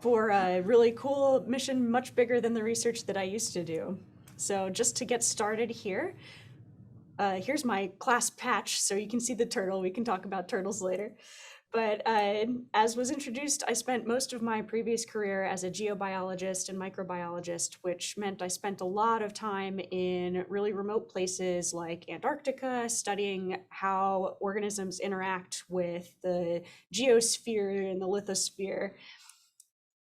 for a really cool mission, much bigger than the research that I used to do. So just to get started here, here's my class patch, so you can see the turtle. We can talk about turtles later. But as was introduced, I spent most of my previous career as a geobiologist and microbiologist, which meant I spent a lot of time in really remote places like Antarctica, studying how organisms interact with the geosphere and the lithosphere,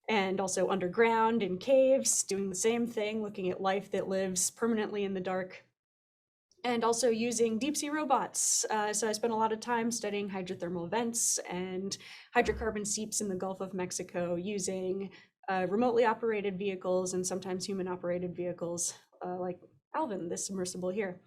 and also underground in caves, doing the same thing, looking at life that lives permanently in the dark, and also using deep sea robots. So I spent a lot of time studying hydrothermal vents and hydrocarbon seeps in the Gulf of Mexico using remotely operated vehicles and sometimes human operated vehicles like Alvin, this submersible here.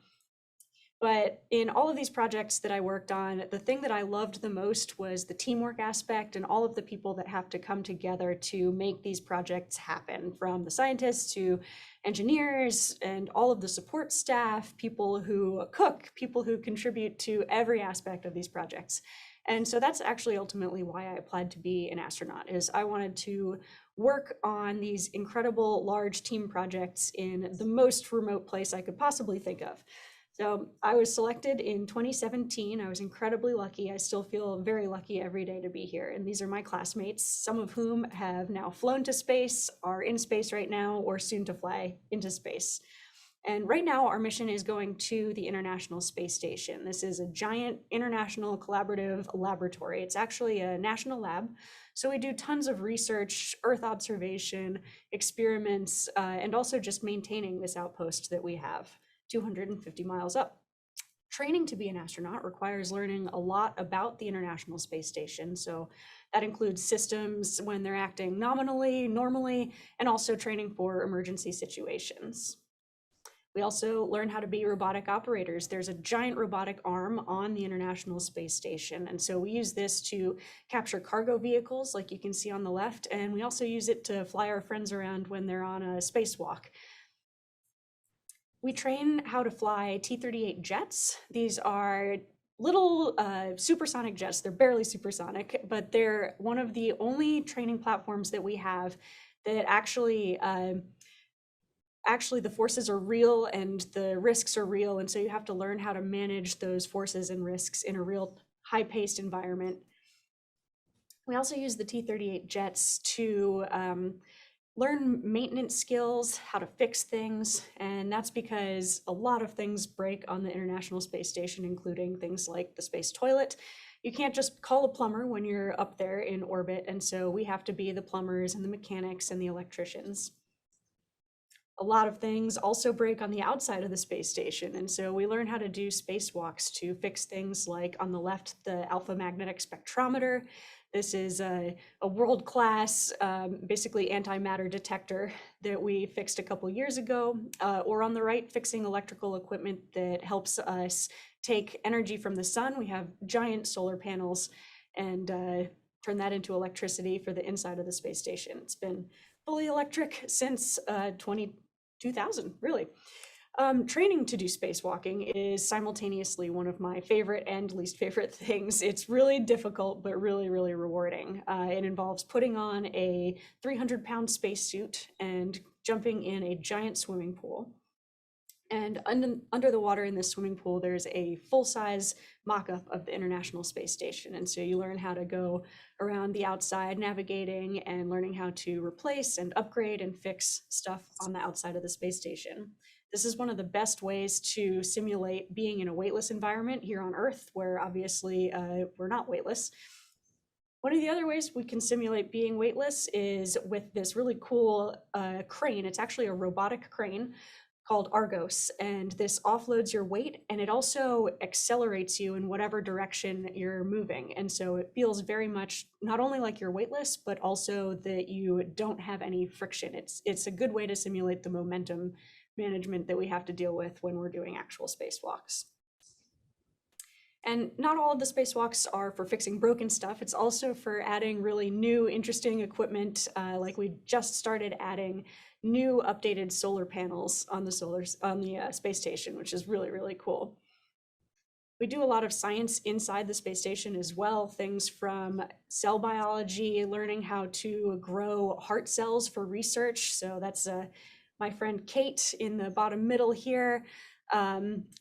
But in all of these projects that I worked on, the thing that I loved the most was the teamwork aspect and all of the people that have to come together to make these projects happen, from the scientists to engineers and all of the support staff, people who cook, people who contribute to every aspect of these projects. And so that's actually ultimately why I applied to be an astronaut, is I wanted to work on these incredible large team projects in the most remote place I could possibly think of. So I was selected in 2017. I was incredibly lucky. I still feel very lucky every day to be here. And these are my classmates, some of whom have now flown to space, are in space right now, or soon to fly into space. And right now, our mission is going to the International Space Station. This is a giant international collaborative laboratory. It's actually a national lab. So we do tons of research, Earth observation, experiments, and also just maintaining this outpost that we have 250 miles up. Training to be an astronaut requires learning a lot about the International Space Station. So that includes systems when they're acting nominally, normally, and also training for emergency situations. We also learn how to be robotic operators. There's a giant robotic arm on the International Space Station. And so we use this to capture cargo vehicles, like you can see on the left. And we also use it to fly our friends around when they're on a spacewalk. We train how to fly T-38 jets. These are little supersonic jets. They're barely supersonic, but they're one of the only training platforms that we have that actually the forces are real and the risks are real. And so you have to learn how to manage those forces and risks in a real high-paced environment. We also use the T-38 jets to learn maintenance skills, how to fix things, and that's because a lot of things break on the International Space Station, including things like the space toilet. You can't just call a plumber when you're up there in orbit, and so we have to be the plumbers and the mechanics and the electricians. A lot of things also break on the outside of the space station, and so we learn how to do spacewalks to fix things like, on the left, the alpha magnetic spectrometer. This is a world-class, basically antimatter detector that we fixed a couple years ago, or on the right, fixing electrical equipment that helps us take energy from the sun. We have giant solar panels and turn that into electricity for the inside of the space station. It's been fully electric since 2000, really. Training to do spacewalking is simultaneously one of my favorite and least favorite things. It's really difficult, but really, really rewarding. It involves putting on a 300-pound spacesuit and jumping in a giant swimming pool. And under the water in this swimming pool, there's a full-size mock-up of the International Space Station. And so you learn how to go around the outside, navigating and learning how to replace and upgrade and fix stuff on the outside of the space station. This is one of the best ways to simulate being in a weightless environment here on Earth, where obviously we're not weightless. One of the other ways we can simulate being weightless is with this really cool crane. It's actually a robotic crane called Argos, and this offloads your weight, and it also accelerates you in whatever direction you're moving. And so it feels very much not only like you're weightless, but also that you don't have any friction. It's a good way to simulate the momentum management that we have to deal with when we're doing actual spacewalks. And not all of the spacewalks are for fixing broken stuff. It's also for adding really new, interesting equipment. Like we just started adding new updated solar panels on the space station, which is really, really cool. We do a lot of science inside the space station as well, things from cell biology, learning how to grow heart cells for research. So that's my friend Kate in the bottom middle here,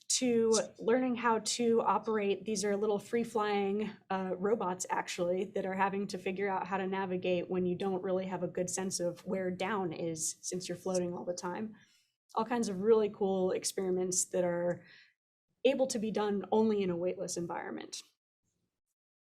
to learning how to operate. These are little free-flying robots, actually, that are having to figure out how to navigate when you don't really have a good sense of where down is, since you're floating all the time. All kinds of really cool experiments that are able to be done only in a weightless environment.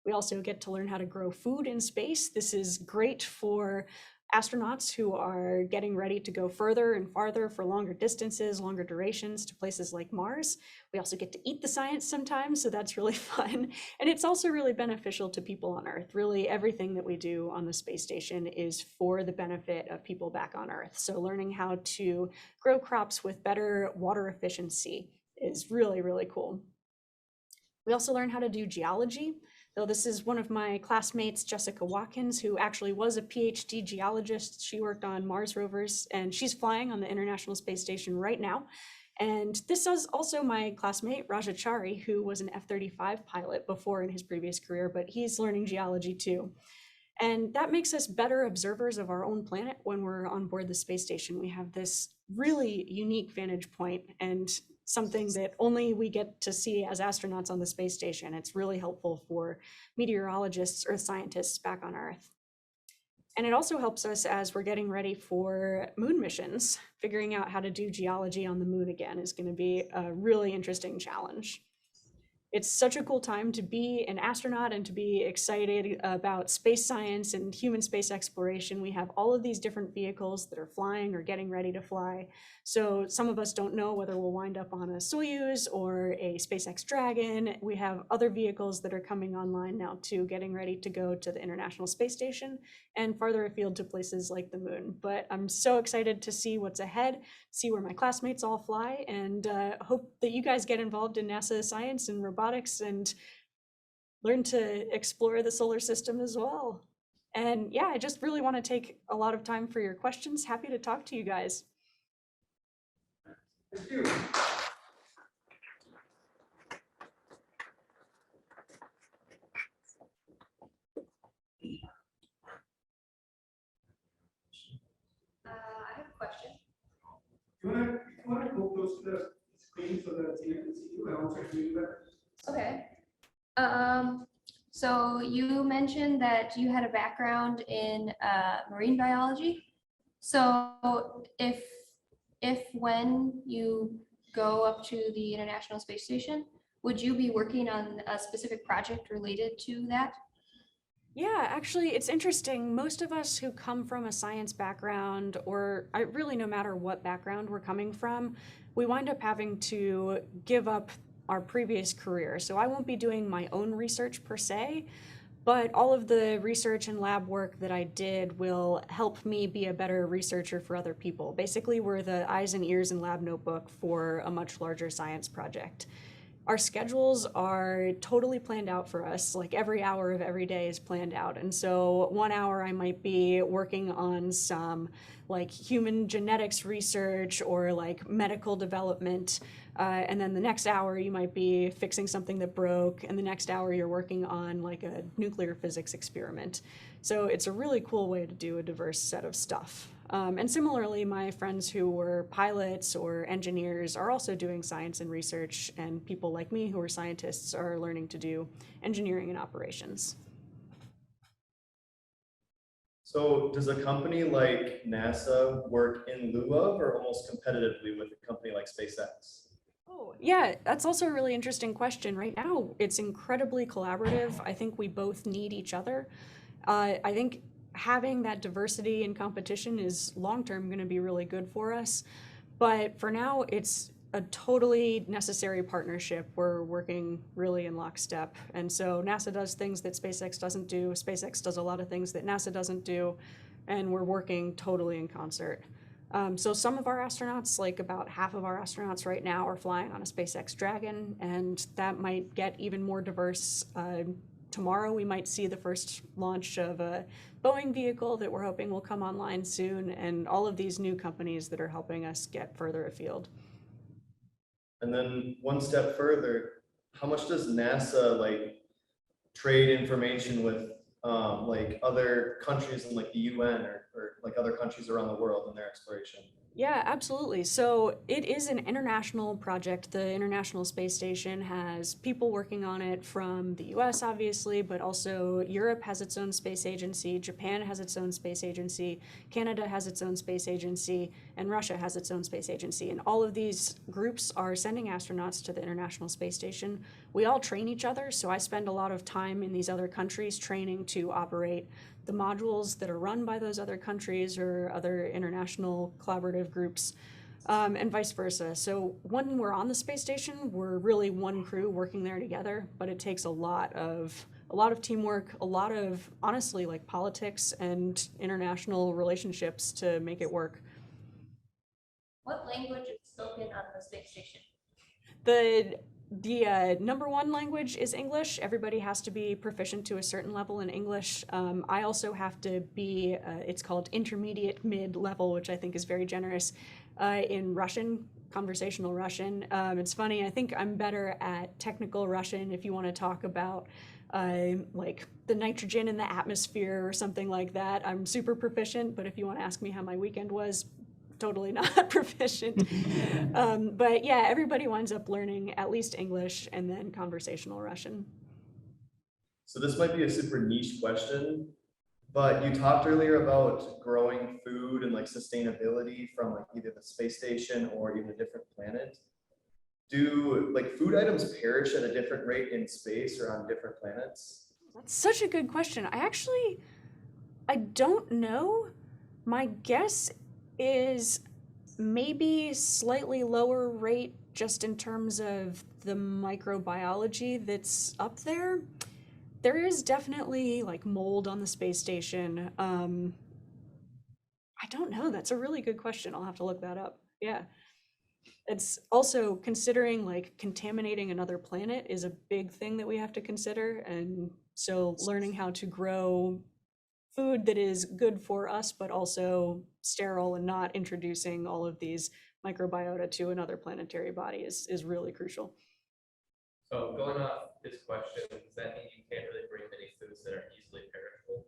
We also get to learn how to grow food in space. This is great for astronauts who are getting ready to go further and farther for longer distances, longer durations to places like Mars. We also get to eat the science sometimes, so that's really fun. And it's also really beneficial to people on Earth. Really, everything that we do on the space station is for the benefit of people back on Earth. So learning how to grow crops with better water efficiency is really, really cool. We also learn how to do geology. Though this is one of my classmates, Jessica Watkins, who actually was a PhD geologist. She worked on Mars rovers, and she's flying on the International Space Station right now. And this is also my classmate, Rajachari, who was an F-35 pilot before in his previous career, but he's learning geology too. And that makes us better observers of our own planet when we're on board the space station. We have this really unique vantage point and something that only we get to see as astronauts on the space station. It's really helpful for meteorologists, earth scientists back on Earth. And it also helps us as we're getting ready for moon missions. Figuring out how to do geology on the moon again is going to be a really interesting challenge. It's such a cool time to be an astronaut and to be excited about space science and human space exploration. We have all of these different vehicles that are flying or getting ready to fly. So some of us don't know whether we'll wind up on a Soyuz or a SpaceX Dragon. We have other vehicles that are coming online now too, getting ready to go to the International Space Station and farther afield to places like the moon. But I'm so excited to see what's ahead, see where my classmates all fly, and hope that you guys get involved in NASA science and robotics and learn to explore the solar system as well. And yeah, I just really want to take a lot of time for your questions. Happy to talk to you guys. Thank you. I have a question. You want to go close to the screen so that you can see you and also hear you better? Okay. So you mentioned that you had a background in marine biology. So if when you go up to the International Space Station, would you be working on a specific project related to that? Yeah, actually, it's interesting. Most of us who come from a science background, or really no matter what background we're coming from, we wind up having to give up our previous career. So I won't be doing my own research per se, but all of the research and lab work that I did will help me be a better researcher for other people. Basically, we're the eyes and ears and lab notebook for a much larger science project. Our schedules are totally planned out for us. Like every hour of every day is planned out. And so 1 hour I might be working on some like human genetics research or like medical development. And then the next hour you might be fixing something that broke. And the next hour you're working on like a nuclear physics experiment. So it's a really cool way to do a diverse set of stuff. And similarly, my friends who were pilots or engineers are also doing science and research, and people like me who are scientists are learning to do engineering and operations. So does a company like NASA work in lieu of or almost competitively with a company like SpaceX? Oh, yeah, that's also a really interesting question. Right now, it's incredibly collaborative. I think we both need each other. I think having that diversity and competition is long-term going to be really good for us. But for now, it's a totally necessary partnership. We're working really in lockstep. And so NASA does things that SpaceX doesn't do. SpaceX does a lot of things that NASA doesn't do. And we're working totally in concert. So some of our astronauts, like about half of our astronauts right now, are flying on a SpaceX Dragon, and that might get even more diverse. Tomorrow we might see the first launch of a Boeing vehicle that we're hoping will come online soon, and all of these new companies that are helping us get further afield. And then one step further, how much does NASA like trade information with like other countries in like the UN or like other countries around the world in their exploration? Yeah, absolutely. So it is an international project. The International Space Station has people working on it from the US, obviously, but also Europe has its own space agency, Japan has its own space agency, Canada has its own space agency, and Russia has its own space agency. And all of these groups are sending astronauts to the International Space Station. We all train each other, so I spend a lot of time in these other countries training to operate the modules that are run by those other countries or other international collaborative groups, and vice versa. So when we're on the space station, we're really one crew working there together, but it takes a lot of teamwork, a lot of honestly like politics and international relationships to make it work. What language is spoken on the space station? The number one language is English. Everybody has to be proficient to a certain level in English. I also have to be, it's called intermediate mid-level, which I think is very generous, in Russian, conversational Russian. It's funny, I think I'm better at technical Russian if you want to talk about like the nitrogen in the atmosphere or something like that. I'm super proficient, but if you want to ask me how my weekend was, totally not proficient. But yeah, everybody winds up learning at least English and then conversational Russian. So this might be a super niche question, but you talked earlier about growing food and like sustainability from like either the space station or even a different planet. Do like food items perish at a different rate in space or on different planets? That's such a good question. I don't know. My guess is maybe slightly lower rate just in terms of the microbiology that's up there. There is definitely like mold on the space station. I don't know. That's a really good question. I'll have to look that up. Yeah. It's also considering like contaminating another planet is a big thing that we have to consider. And so learning how to grow food that is good for us, but also sterile and not introducing all of these microbiota to another planetary body is really crucial. So going off this question, does that mean you can't really bring many foods that are easily perishable?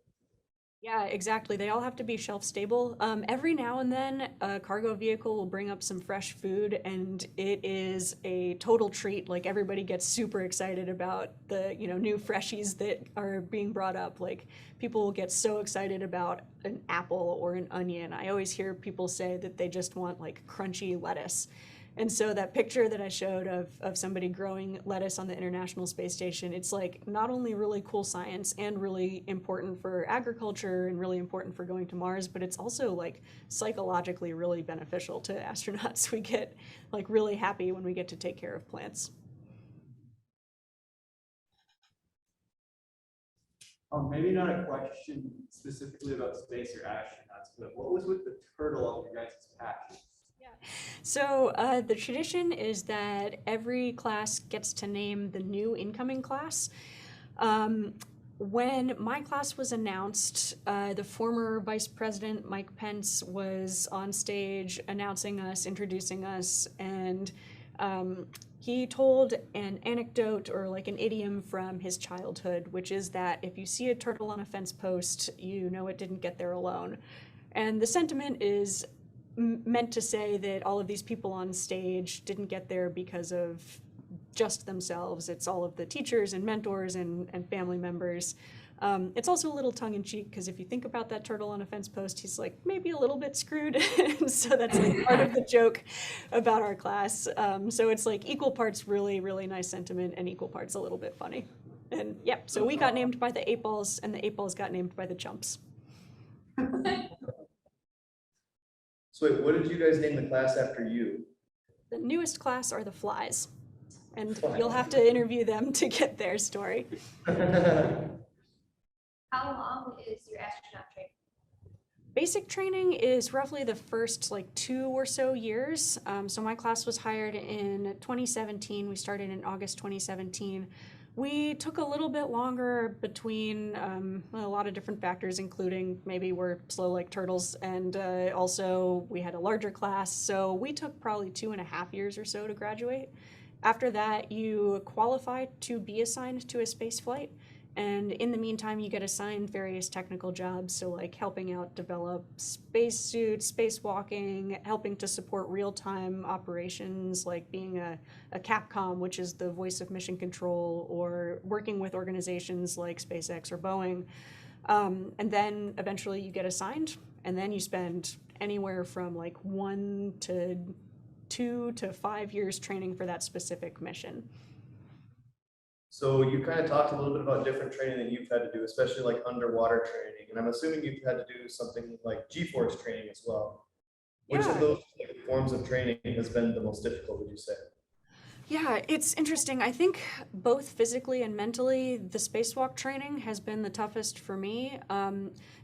Yeah, exactly. They all have to be shelf stable. Every now and then, a cargo vehicle will bring up some fresh food, and it is a total treat. Like everybody gets super excited about the new freshies that are being brought up. Like people will get so excited about an apple or an onion. I always hear people say that they just want like crunchy lettuce. And so that picture that I showed of somebody growing lettuce on the International Space Station, it's like not only really cool science and really important for agriculture and really important for going to Mars, but it's also like psychologically really beneficial to astronauts. We get like really happy when we get to take care of plants. Maybe not a question specifically about space or astronauts, but what was with the turtle on your guys' patches? So the tradition is that every class gets to name the new incoming class. When my class was announced, the former Vice President Mike Pence was on stage announcing us, introducing us, and he told an anecdote or like an idiom from his childhood, which is that if you see a turtle on a fence post, you know it didn't get there alone. And the sentiment is meant to say that all of these people on stage didn't get there because of just themselves. It's all of the teachers and mentors and family members. It's also a little tongue-in-cheek because if you think about that turtle on a fence post, he's like maybe a little bit screwed. So that's like part of the joke about our class. So it's like equal parts really, really nice sentiment and equal parts a little bit funny. And yep, so we got named by the 8-balls and the 8-balls got named by the chumps. So wait, what did you guys name the class after you? The newest class are the flies, and Flies. you'll have to interview them to get their story. How long is your astronaut training? Basic training is roughly the first like 2 or so years. So my class was hired in 2017. We started in August 2017. We took a little bit longer between a lot of different factors, including maybe we're slow like turtles, and also we had a larger class. So we took probably 2.5 years or so to graduate. After that, you qualify to be assigned to a space flight. And in the meantime, you get assigned various technical jobs. So, like helping out develop spacesuits, spacewalking, helping to support real time operations, like being a Capcom, which is the voice of mission control, or working with organizations like SpaceX or Boeing. And then eventually you get assigned, and then you spend anywhere from like 1 to 2 to 5 years training for that specific mission. So you kind of talked a little bit about different training that you've had to do, especially like underwater training. And I'm assuming you've had to do something like G-force training as well. Which Yeah. of those like, forms of training has been the most difficult, would you say? Yeah, it's interesting. I think both physically and mentally, the spacewalk training has been the toughest for me.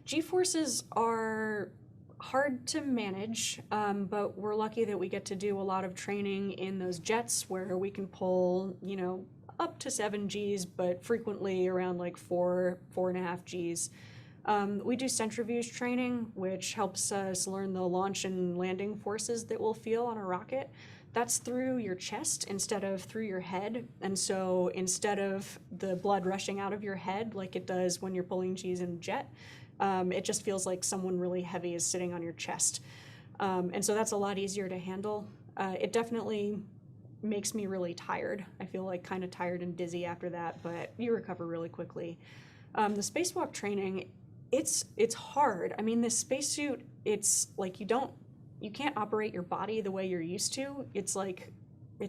G-forces are hard to manage, but we're lucky that we get to do a lot of training in those jets where we can pull, up to 7 Gs, but frequently around like 4.5 Gs. We do centrifuge training, which helps us learn the launch and landing forces that we'll feel on a rocket. That's through your chest instead of through your head. And so instead of the blood rushing out of your head like it does when you're pulling G's in a jet, it just feels like someone really heavy is sitting on your chest. And so that's a lot easier to handle. It definitely makes me really tired. I feel like kind of tired and dizzy after that, but you recover really quickly. The spacewalk training, it's hard. I mean, this spacesuit, it's like you can't operate your body the way you're used to. It's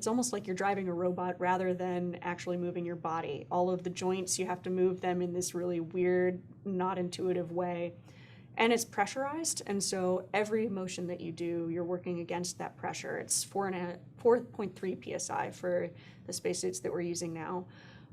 almost like you're driving a robot rather than actually moving your body. All of the joints, you have to move them in this really weird, not intuitive way. And it's pressurized, and so every motion that you do, you're working against that pressure. It's 4.3 psi for the spacesuits that we're using now.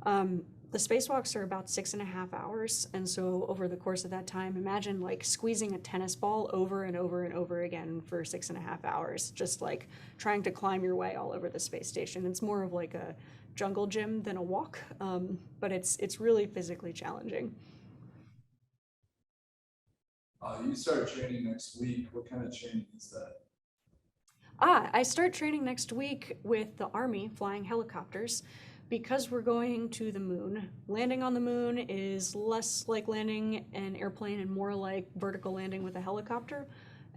The spacewalks are about 6.5 hours, and so over the course of that time, imagine like squeezing a tennis ball over and over and over again for 6.5 hours, just like trying to climb your way all over the space station. It's more of like a jungle gym than a walk, but it's really physically challenging. You start training next week. What kind of training is that? I start training next week with the Army flying helicopters because we're going to the moon. Landing on the moon is less like landing an airplane and more like vertical landing with a helicopter.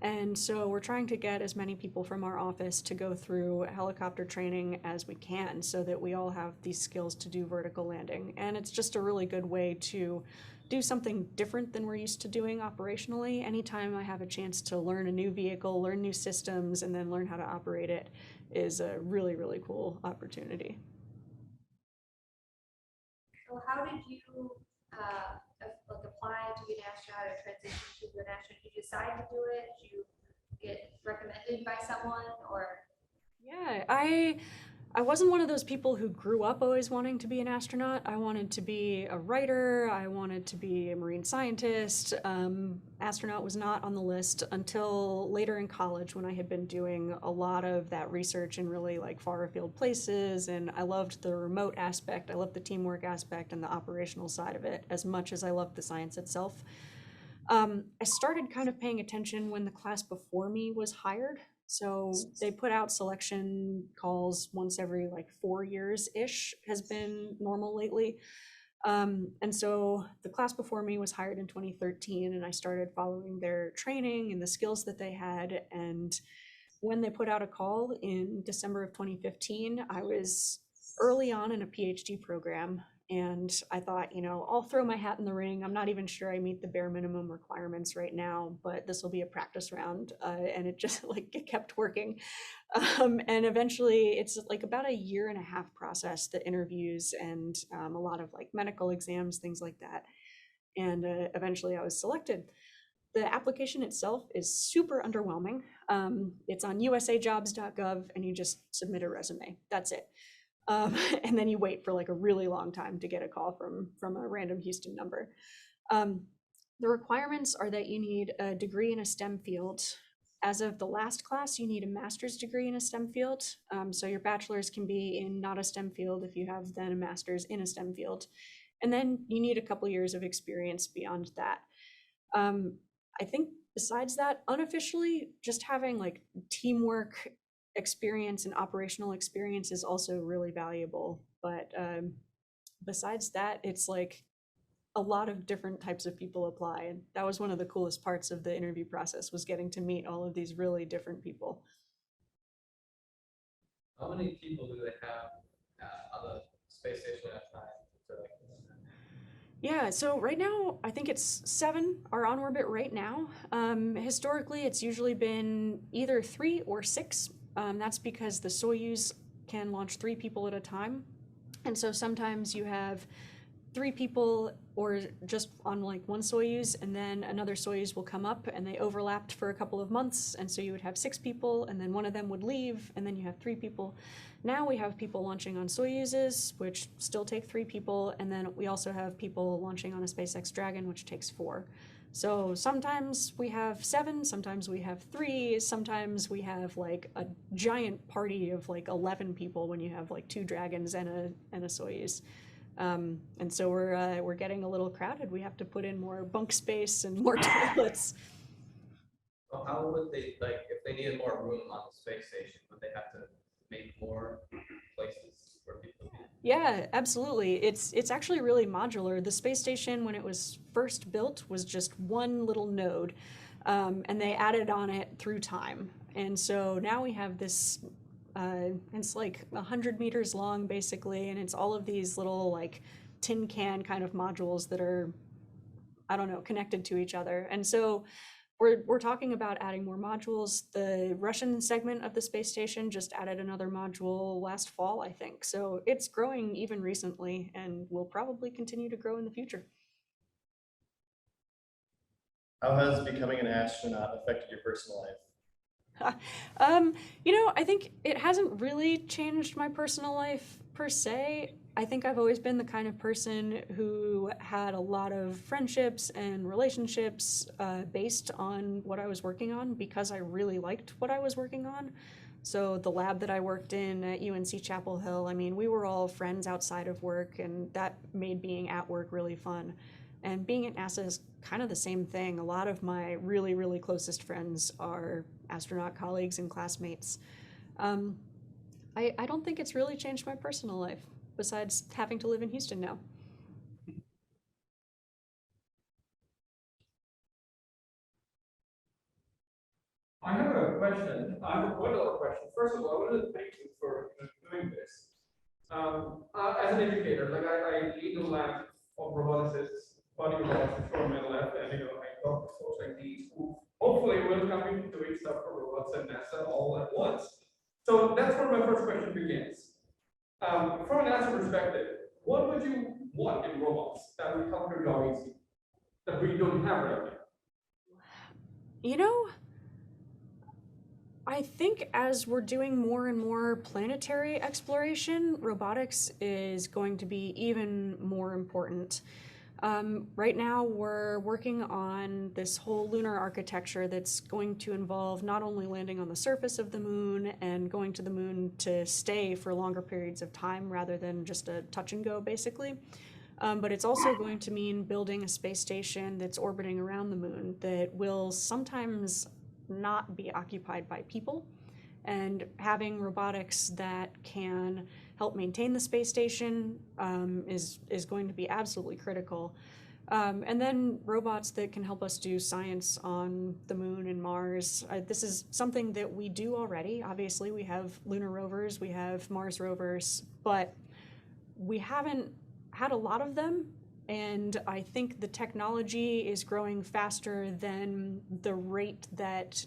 And so we're trying to get as many people from our office to go through helicopter training as we can so that we all have these skills to do vertical landing. And it's just a really good way to do something different than we're used to doing operationally. Anytime I have a chance to learn a new vehicle, learn new systems, and then learn how to operate it is a really, really cool opportunity. So how did you apply to be an astronaut or transition to an astronaut? Did you decide to do it? Did you get recommended by someone or? Yeah, I wasn't one of those people who grew up always wanting to be an astronaut. I wanted to be a writer. I wanted to be a marine scientist. Astronaut was not on the list until later in college when I had been doing a lot of that research in really like far afield places. And I loved the remote aspect. I loved the teamwork aspect and the operational side of it as much as I loved the science itself. I started kind of paying attention when the class before me was hired. So they put out selection calls once every like 4 years-ish has been normal lately. And so the class before me was hired in 2013, and I started following their training and the skills that they had. And when they put out a call in December of 2015, I was early on in a PhD program. And I thought, I'll throw my hat in the ring. I'm not even sure I meet the bare minimum requirements right now, but this will be a practice round. And it just it kept working. And eventually it's like about a 1.5-year process, the interviews and a lot of like medical exams, things like that. And eventually I was selected. The application itself is super underwhelming. It's on usajobs.gov and you just submit a resume. That's it. And then you wait for like a really long time to get a call from a random Houston number. The requirements are that you need a degree in a STEM field. As of the last class, you need a master's degree in a STEM field. So your bachelor's can be in not a STEM field if you have then a master's in a STEM field. And then you need a couple years of experience beyond that. I think besides that, unofficially, just having like teamwork experience and operational experience is also really valuable. But besides that, it's like a lot of different types of people apply. And that was one of the coolest parts of the interview process, was getting to meet all of these really different people. How many people do they have on the space station at a time? To like, Yeah, so right now, I think it's 7 are on orbit right now. Historically, it's usually been either 3 or 6. That's because the Soyuz can launch 3 people at a time. And so sometimes you have 3 people or just on like one Soyuz, and then another Soyuz will come up and they overlapped for a couple of months. And so you would have 6 people, and then one of them would leave, and then you have 3 people. Now we have people launching on Soyuzes, which still take 3 people, and then we also have people launching on a SpaceX Dragon, which takes 4. So sometimes we have 7, sometimes we have 3, sometimes we have like a giant party of like 11 people when you have like 2 Dragons and a Soyuz. And so we're getting a little crowded. We have to put in more bunk space and more toilets. so how would they, like, if they needed more room on the space station, would they have to make more places for people to be? Yeah, absolutely. It's actually really modular. The space station, when it was first built, was just one little node, and they added on it through time. And so now we have this. It's like 100 meters long, basically, and it's all of these little like tin can kind of modules that are, I don't know, connected to each other. And so we're talking about adding more modules. The Russian segment of the space station just added another module last fall, I think. So it's growing even recently, and will probably continue to grow in the future. How has becoming an astronaut affected your personal life? I think it hasn't really changed my personal life per se. I think I've always been the kind of person who had a lot of friendships and relationships based on what I was working on, because I really liked what I was working on. So the lab that I worked in at UNC Chapel Hill, I mean, we were all friends outside of work, and that made being at work really fun. And being at NASA is kind of the same thing. A lot of my really, really closest friends are astronaut colleagues and classmates. I don't think it's really changed my personal life, besides having to live in Houston now. I have a question. I have one other question. First of all, I want to thank you for doing this. As an educator, like I lead the lab of roboticists, body roboticists for my lab, and I talk to folks like these who hopefully will come into doing stuff for robots and NASA all at once. So that's where my first question begins. From an NASA perspective, what would you want in robots that would help your job easy, that we don't have right now? You know, I think as we're doing more and more planetary exploration, robotics is going to be even more important. Right now, we're working on this whole lunar architecture that's going to involve not only landing on the surface of the moon and going to the moon to stay for longer periods of time rather than just a touch and go, basically, but it's also going to mean building a space station that's orbiting around the moon that will sometimes not be occupied by people, and having robotics that can help maintain the space station is going to be absolutely critical. And then robots that can help us do science on the moon and Mars. This is something that we do already. Obviously, we have lunar rovers, we have Mars rovers, but we haven't had a lot of them. And I think the technology is growing faster than the rate that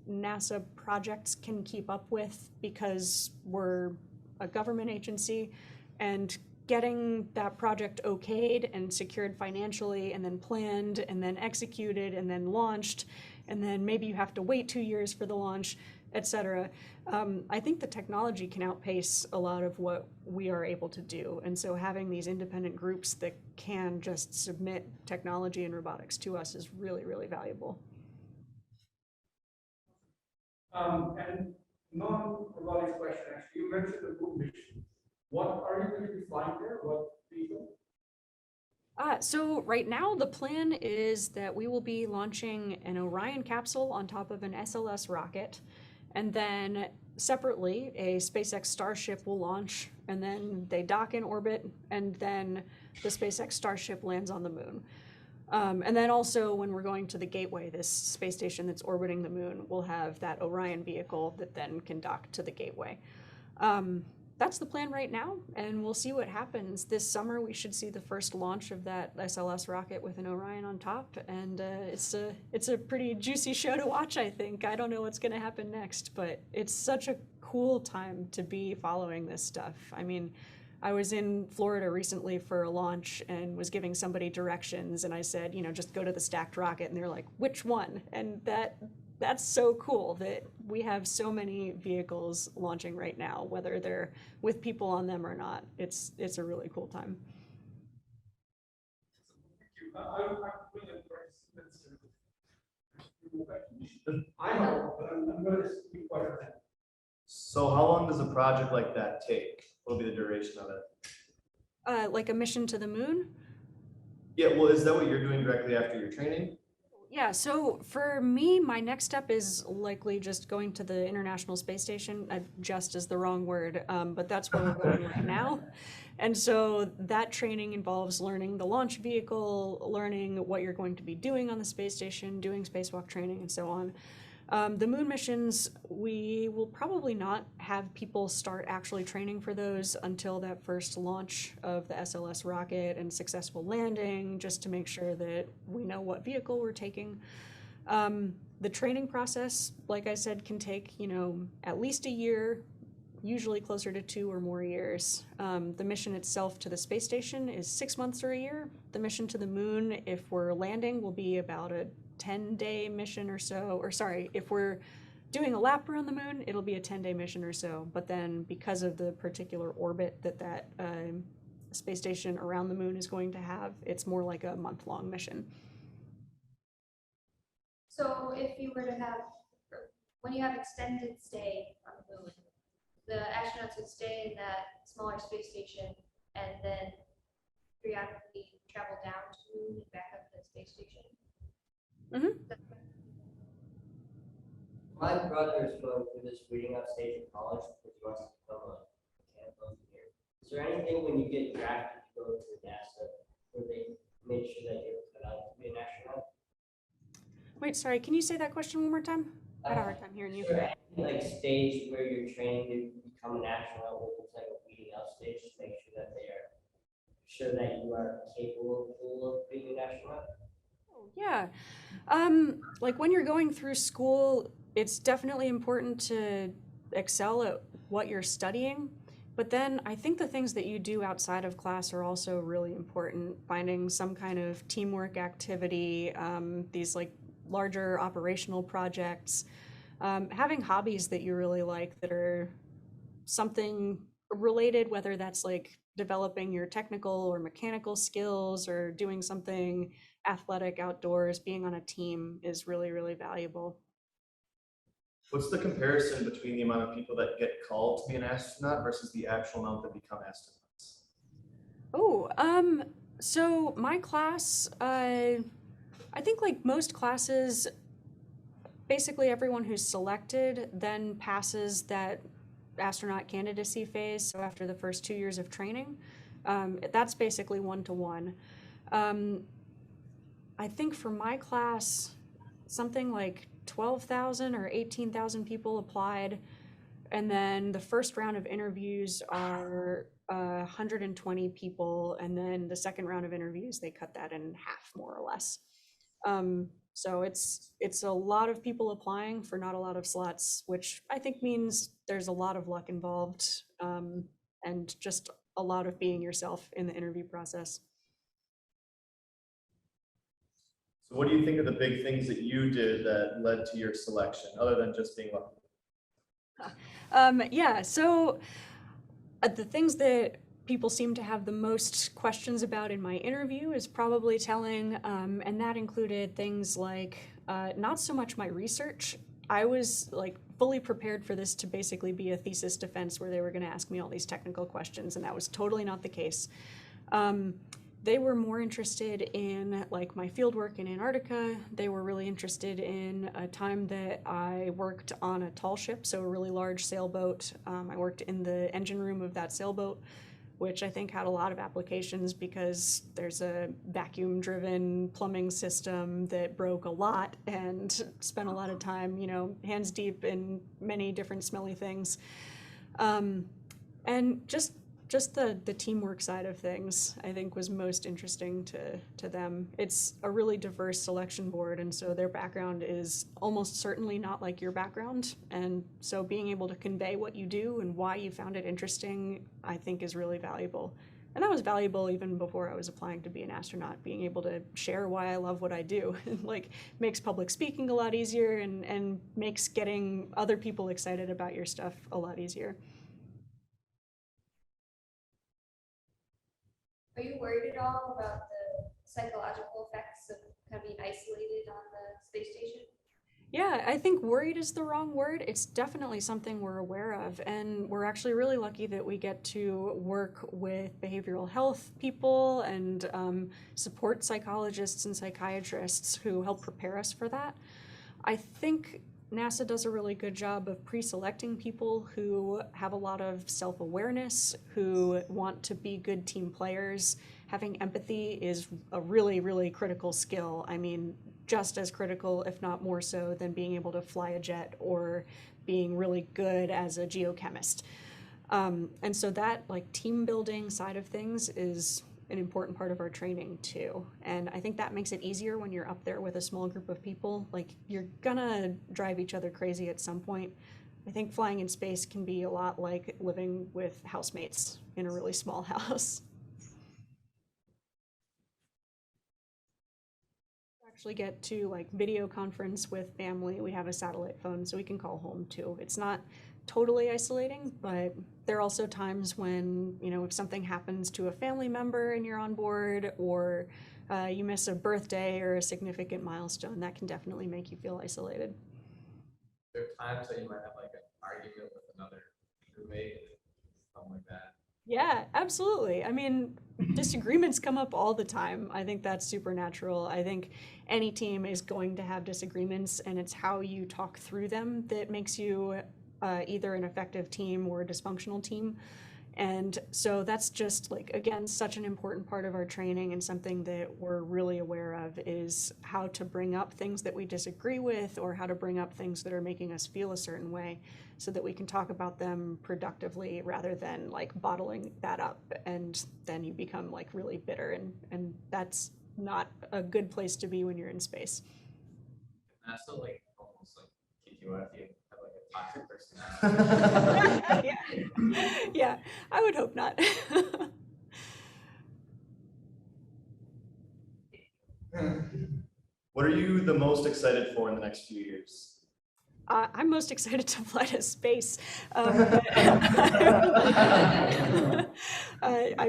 NASA projects can keep up with, because we're a government agency, and getting that project okayed and secured financially and then planned and then executed and then launched, and then maybe you have to wait 2 years for the launch, etc. I think the technology can outpace a lot of what we are able to do. And so having these independent groups that can just submit technology and robotics to us is really, really valuable. And non-robotics question, actually, you mentioned the moon mission. What are you going to be flying there? What vehicle? So right now the plan is that we will be launching an Orion capsule on top of an SLS rocket, and then separately, a SpaceX Starship will launch, and then they dock in orbit, and then the SpaceX Starship lands on the moon. And then also when we're going to the Gateway, this space station that's orbiting the moon, we'll have that Orion vehicle that then can dock to the Gateway. That's the plan right now, and we'll see what happens. This summer we should see the first launch of that SLS rocket with an Orion on top, and it's a pretty juicy show to watch, I think. I don't know what's gonna happen next, but it's such a cool time to be following this stuff. I mean, I was in Florida recently for a launch and was giving somebody directions, and I said, just go to the stacked rocket, and they're like, which one? And that's so cool that we have so many vehicles launching right now, whether they're with people on them or not. It's a really cool time. Thank you. I know, but I'm going to speak for that. So how long does a project like that take? What will be the duration of it? Like a mission to the moon? Yeah, well, is that what you're doing directly after your training? Yeah, so for me, my next step is likely just going to the International Space Station. Just is the wrong word, but that's where we're going right now. And so that training involves learning the launch vehicle, learning what you're going to be doing on the space station, doing spacewalk training, and so on. The moon missions, we will probably not have people start actually training for those until that first launch of the SLS rocket and successful landing, just to make sure that we know what vehicle we're taking. The training process, like I said, can take, at least a year, usually closer to 2 or more years. The mission itself to the space station is 6 months or a year. The mission to the moon, if we're landing, will be about a 10-day mission or so, or sorry, if we're doing a lap around the moon, it'll be a 10-day mission or so. But then because of the particular orbit that space station around the moon is going to have, it's more like a month-long mission. So if you were to have, when you have extended stay on the moon, the astronauts would stay in that smaller space station and then periodically travel down to the moon and back up to the space station. My brother is going through this reading up stage in college because he wants to become a mechanical engineer. Is there anything when you get drafted to go to NASA where they make sure that you're cut out to be an astronaut? Wait, sorry, can you say that question one more time? I had a hard time hearing you. Is there any like stage where you're training to become an astronaut where there's like a reading up stage to make sure that they are sure that you are capable of being an astronaut? Yeah. Like when you're going through school, it's definitely important to excel at what you're studying. But then I think the things that you do outside of class are also really important. Finding some kind of teamwork activity, these like larger operational projects, having hobbies that you really like that are something related, whether that's like developing your technical or mechanical skills or doing something athletic outdoors, being on a team is really, really valuable. What's the comparison between the amount of people that get called to be an astronaut versus the actual amount that become astronauts? Oh, so my class, I think like most classes, basically everyone who's selected then passes that astronaut candidacy phase. So after the first 2 years of training, that's basically 1-to-1. I think for my class, something like 12,000 or 18,000 people applied. And then the first round of interviews are 120 people. And then the second round of interviews, they cut that in half, more or less. So it's a lot of people applying for not a lot of slots, which I think means there's a lot of luck involved, and just a lot of being yourself in the interview process. So what do you think are the big things that you did that led to your selection, other than just being lucky? Yeah, so the things that people seem to have the most questions about in my interview is probably telling, and that included things like not so much my research. I was like fully prepared for this to basically be a thesis defense where they were going to ask me all these technical questions, and that was totally not the case. they were more interested in like my field work in Antarctica. They were really interested in a time that I worked on a tall ship, so a really large sailboat. I worked in the engine room of that sailboat, which I think had a lot of applications because there's a vacuum-driven plumbing system that broke a lot and spent a lot of time, you know, hands deep in many different smelly things. And just the teamwork side of things, I think, was most interesting to them. It's a really diverse selection board, and so their background is almost certainly not like your background. And so being able to convey what you do and why you found it interesting, I think, is really valuable. And that was valuable even before I was applying to be an astronaut, being able to share why I love what I do. Like, makes public speaking a lot easier and makes getting other people excited about your stuff a lot easier. Are you worried at all about the psychological effects of kind of being isolated on the space station? Yeah, I think worried is the wrong word. It's definitely something we're aware of, and we're actually really lucky that we get to work with behavioral health people and support psychologists and psychiatrists who help prepare us for that. I think NASA does a really good job of pre-selecting people who have a lot of self-awareness, who want to be good team players. Having empathy is a really, really critical skill. I mean, just as critical, if not more so, than being able to fly a jet or being really good as a geochemist. And so that like team building side of things is an important part of our training too. And I think that makes it easier when you're up there with a small group of people. Like, you're gonna drive each other crazy at some point. I think flying in space can be a lot like living with housemates in a really small house. Actually get to like video conference with family. We have a satellite phone so we can call home too. It's not totally isolating, but there are also times when, you know, if something happens to a family member and you're on board, or you miss a birthday or a significant milestone, that can definitely make you feel isolated. There are times that you might have like an argument with another roommate and something like that. Yeah, absolutely. I mean, disagreements come up all the time. I think that's supernatural. I think any team is going to have disagreements, and it's how you talk through them that makes you either an effective team or a dysfunctional team. And so that's just like, again, such an important part of our training, and something that we're really aware of is how to bring up things that we disagree with, or how to bring up things that are making us feel a certain way, so that we can talk about them productively rather than like bottling that up, and then you become like really bitter, and that's not a good place to be when you're in space. And that's still like almost like kick you out if you have like a toxic personality. Yeah. Yeah, I would hope not. What are you the most excited for in the next few years? I'm most excited to fly to space. I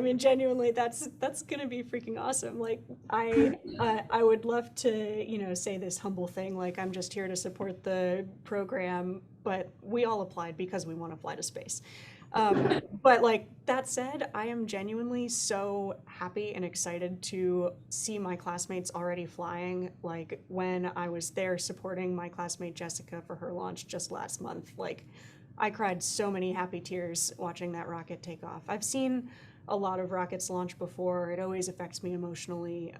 mean, genuinely, that's gonna be freaking awesome. Like, I would love to, you know, say this humble thing, like I'm just here to support the program, but we all applied because we want to fly to space. But like that said, I am genuinely so happy and excited to see my classmates already flying. Like, when I was there supporting my classmate Jessica for her launch just last month, like, I cried so many happy tears watching that rocket take off. I've seen a lot of rockets launch before. It always affects me emotionally,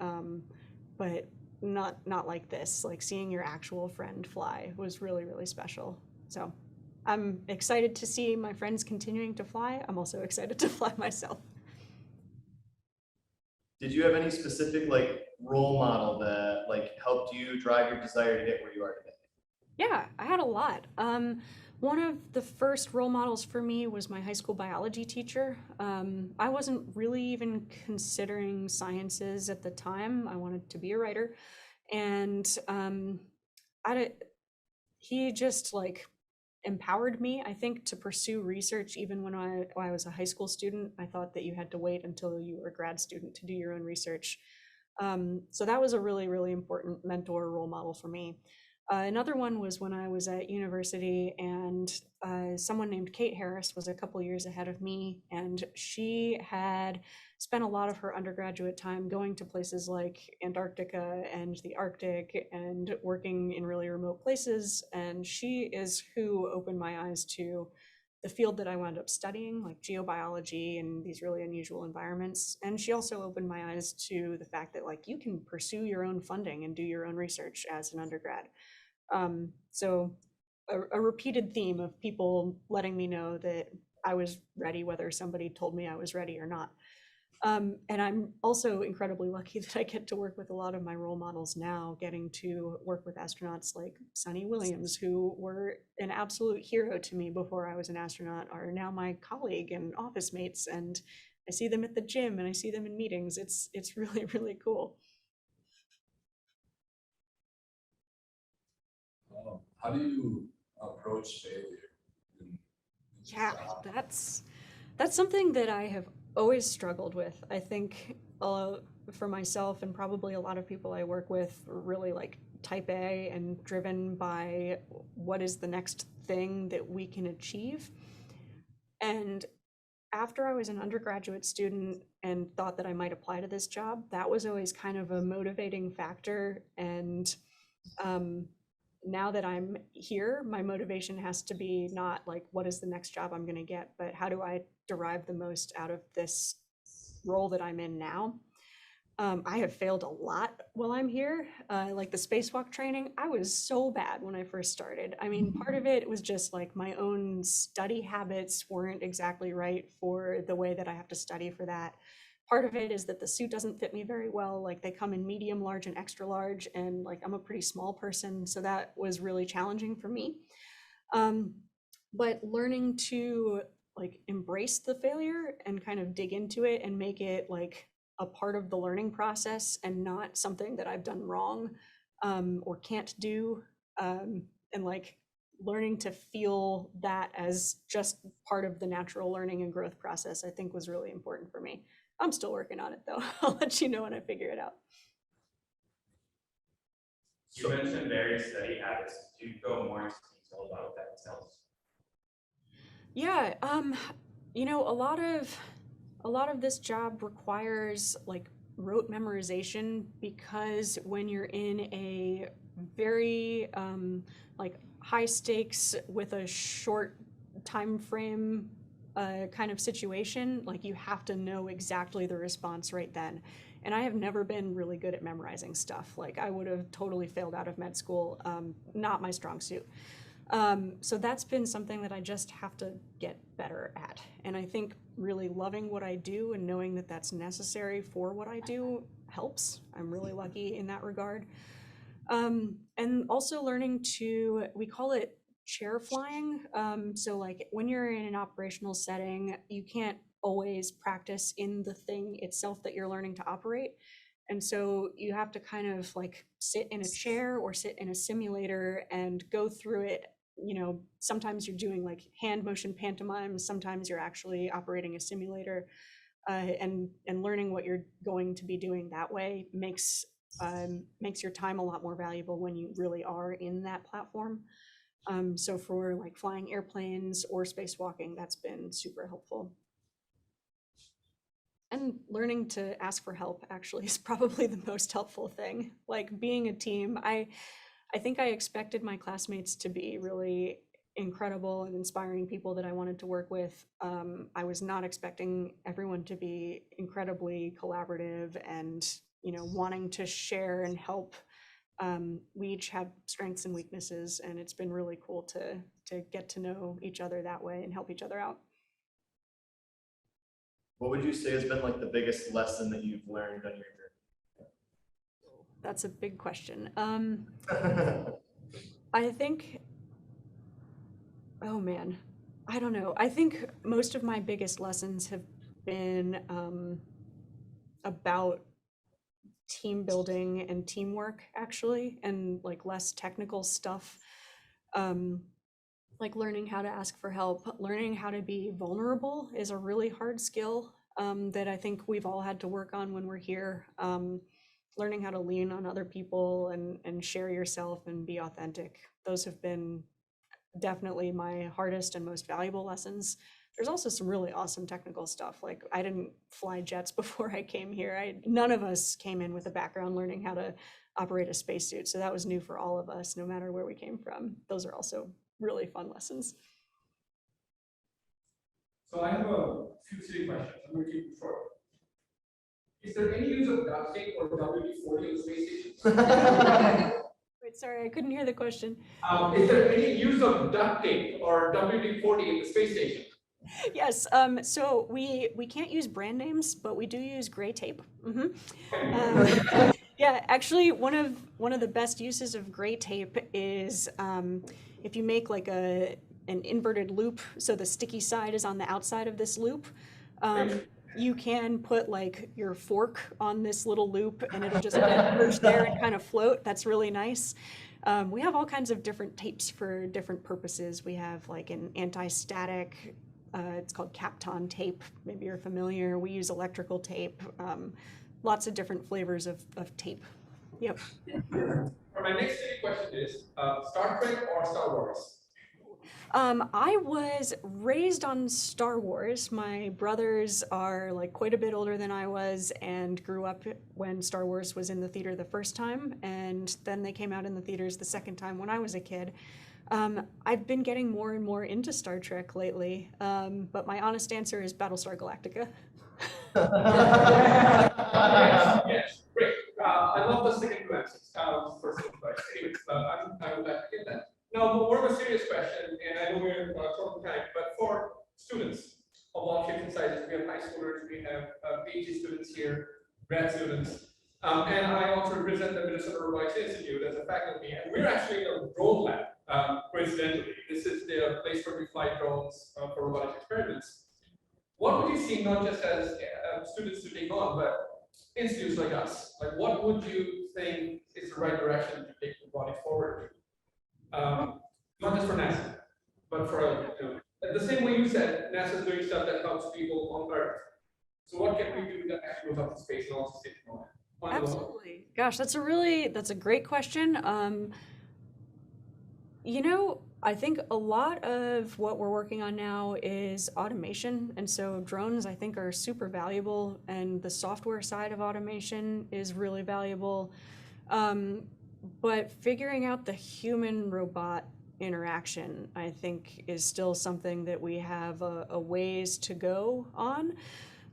but not like this. Like, seeing your actual friend fly was really, really special. So I'm excited to see my friends continuing to fly. I'm also excited to fly myself. Did you have any specific like role model that like helped you drive your desire to get where you are today? Yeah, I had a lot. One of the first role models for me was my high school biology teacher. I wasn't really even considering sciences at the time. I wanted to be a writer. And he just like empowered me, I think, to pursue research. Even when I was a high school student, I thought that you had to wait until you were a grad student to do your own research. So that was a really, really important mentor role model for me. Another one was when I was at university, and someone named Kate Harris was a couple years ahead of me, and she had spent a lot of her undergraduate time going to places like Antarctica and the Arctic and working in really remote places. And she is who opened my eyes to the field that I wound up studying, like geobiology and these really unusual environments. And she also opened my eyes to the fact that like you can pursue your own funding and do your own research as an undergrad. So a repeated theme of people letting me know that I was ready, whether somebody told me I was ready or not. And I'm also incredibly lucky that I get to work with a lot of my role models now, getting to work with astronauts like Sunny Williams, who were an absolute hero to me before I was an astronaut, are now my colleague and office mates, and I see them at the gym and I see them in meetings. It's really, really cool. How do you approach failure? Yeah, that's something that I have always struggled with. I think for myself and probably a lot of people I work with are really like type A and driven by what is the next thing that we can achieve. And after I was an undergraduate student and thought that I might apply to this job, that was always kind of a motivating factor. And now that I'm here, my motivation has to be not like, what is the next job I'm going to get, but how do I derive the most out of this role that I'm in now? I have failed a lot while I'm here. Like the spacewalk training, I was so bad when I first started. I mean, part of it was just like my own study habits weren't exactly right for the way that I have to study for that. Part of it is that the suit doesn't fit me very well. Like they come in medium, large, and extra large, and like I'm a pretty small person, so that was really challenging for me. But learning to like embrace the failure and kind of dig into it and make it like a part of the learning process and not something that I've done wrong or can't do, and like learning to feel that as just part of the natural learning and growth process, I think was really important for me. I'm still working on it though. I'll let you know when I figure it out. You mentioned various study habits. Could you go more into detail about what that entails? Yeah, a lot of this job requires like rote memorization, because when you're in a very like high stakes with a short time frame kind of situation, like you have to know exactly the response right then. And I have never been really good at memorizing stuff. Like I would have totally failed out of med school, not my strong suit. So that's been something that I just have to get better at. And I think really loving what I do and knowing that that's necessary for what I do helps. I'm really lucky in that regard. And also learning to, we call it chair flying. So like when you're in an operational setting, you can't always practice in the thing itself that you're learning to operate. And so you have to kind of like sit in a chair or sit in a simulator and go through it. You know, sometimes you're doing like hand motion pantomime, sometimes you're actually operating a simulator, and learning what you're going to be doing that way makes your time a lot more valuable when you really are in that platform. So for like flying airplanes or spacewalking, that's been super helpful. And learning to ask for help actually is probably the most helpful thing. Like being a team, I think I expected my classmates to be really incredible and inspiring people that I wanted to work with. I was not expecting everyone to be incredibly collaborative and, you know, wanting to share and help. We each have strengths and weaknesses, and it's been really cool to get to know each other that way and help each other out. What would you say has been like the biggest lesson that you've learned on your That's a big question. journey? I think, oh man, I don't know. I think most of my biggest lessons have been about team building and teamwork, actually, and like less technical stuff. Like learning how to ask for help, learning how to be vulnerable is a really hard skill that I think we've all had to work on when we're here. learning how to lean on other people and share yourself and be authentic. Those have been definitely my hardest and most valuable lessons. There's also some really awesome technical stuff. Like I didn't fly jets before I came here. None of us came in with a background learning how to operate a spacesuit. So that was new for all of us, no matter where we came from. Those are also really fun lessons. So I have a few silly questions. I'm going to keep it short. Is there any use of duct tape or WD-40 on the space station? Wait, sorry, I couldn't hear the question. Is there any use of duct tape or WD-40 in the space station? Yes, so we can't use brand names, but we do use gray tape. Yeah, actually, one of the best uses of gray tape is if you make like an inverted loop, so the sticky side is on the outside of this loop. You can put like your fork on this little loop, and it'll just merge there and kind of float. That's really nice. We have all kinds of different tapes for different purposes. We have like an anti-static. It's called Kapton tape. Maybe you're familiar. We use electrical tape. Lots of different flavors of tape. Yep. For my next silly question is Star Trek or Star Wars? I was raised on Star Wars. My brothers are like quite a bit older than I was and grew up when Star Wars was in the theater the first time, and then they came out in the theaters the second time when I was a kid. I've been getting more and more into Star Trek lately, but my honest answer is Battlestar Galactica. Yes, great. I love the second two answers. First one, but anyways, I would like to get that. Now, more of a serious question, and I know we're short on time, but for students of all shapes and sizes, we have high schoolers, we have PhD students here, grad students, and I also represent the Minnesota Robotics Institute as a faculty, and we're actually in a drone lab, coincidentally. This is the place where we fly drones for robotics experiments. What would you see, not just as students to take on, but institutes like us? Like, what would you think is the right direction to take robotics forward? Not just for NASA, but for the same way you said, NASA is doing stuff that helps people on Earth. So what can we do that actually goes up to space and also stays on? Absolutely. Gosh, that's a great question. I think a lot of what we're working on now is automation. And so drones, I think, are super valuable, and the software side of automation is really valuable. But figuring out the human robot interaction, I think, is still something that we have a ways to go on.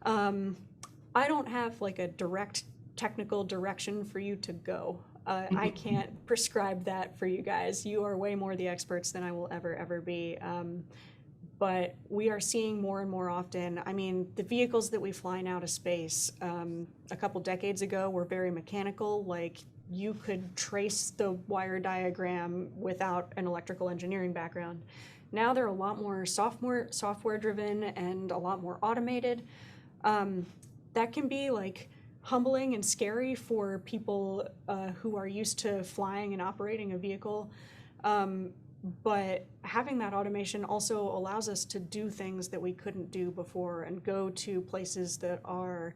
I don't have like a direct technical direction for you to go. I can't prescribe that for you guys. You are way more the experts than I will ever be. But we are seeing more and more often. I mean, the vehicles that we fly now to space a couple decades ago were very mechanical. Like you could trace the wire diagram without an electrical engineering background. Now they're a lot more software driven and a lot more automated. That can be like humbling and scary for people who are used to flying and operating a vehicle. But having that automation also allows us to do things that we couldn't do before and go to places that are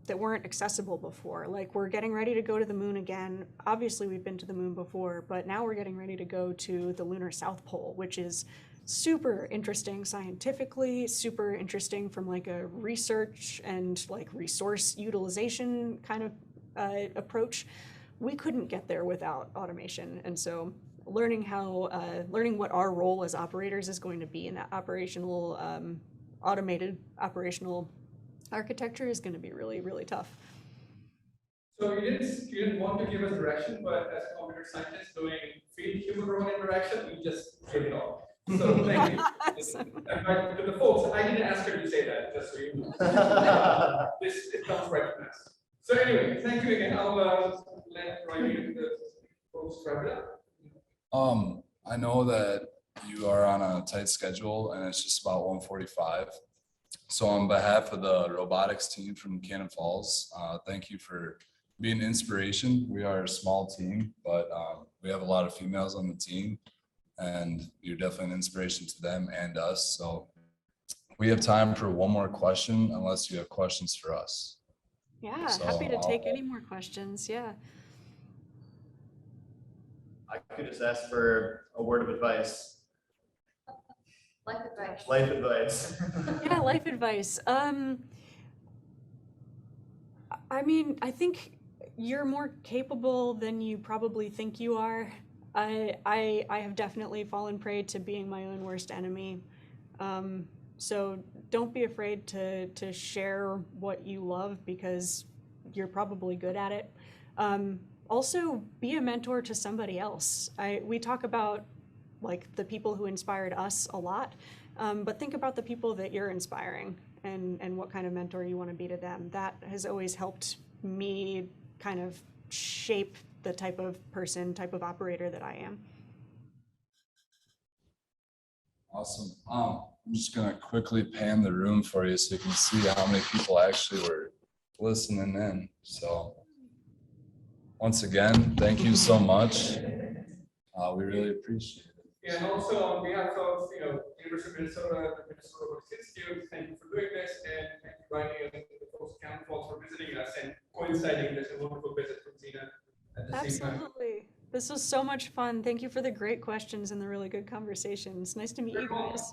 that weren't accessible before. Like we're getting ready to go to the moon again. Obviously we've been to the moon before, but now we're getting ready to go to the lunar South Pole, which is super interesting scientifically, super interesting from like a research and like resource utilization kind of approach. We couldn't get there without automation. And so learning what our role as operators is going to be in that operational, automated operational architecture is going to be really, really tough. So you didn't want to give us direction, but as a computer scientist doing field human-robot interaction, you just gave it all. So thank you. And to the folks, I didn't ask her to say that, just so you know. It comes right from us. So anyway, thank you again. I'll let Ryan and the folks wrap it up. I know that you are on a tight schedule and it's just about 1:45. So on behalf of the robotics team from Cannon Falls, thank you for being an inspiration. We are a small team, but we have a lot of females on the team, and you're definitely an inspiration to them and us. So we have time for one more question, unless you have questions for us. Yeah, So happy to take I'll- any more questions. Yeah. I could just ask for a word of advice, Life advice. life advice. Yeah, life advice. I mean, I think you're more capable than you probably think you are. I have definitely fallen prey to being my own worst enemy. So don't be afraid to share what you love because you're probably good at it. Also, be a mentor to somebody else. We talk about like the people who inspired us a lot, but think about the people that you're inspiring and what kind of mentor you want to be to them. That has always helped me kind of shape the type of person, type of operator that I am. Awesome. I'm just gonna quickly pan the room for you so you can see how many people actually were listening in. So once again, thank you so much. We really appreciate it. Yeah, and also on behalf of, University of Minnesota, the Minnesota Robotics Institute, thank you for doing this, and thank you, Riley, and the folks at Cannon Falls for visiting us and coinciding this a wonderful visit from Zena at the same time. Absolutely. This was so much fun. Thank you for the great questions and the really good conversations. Nice to meet you guys.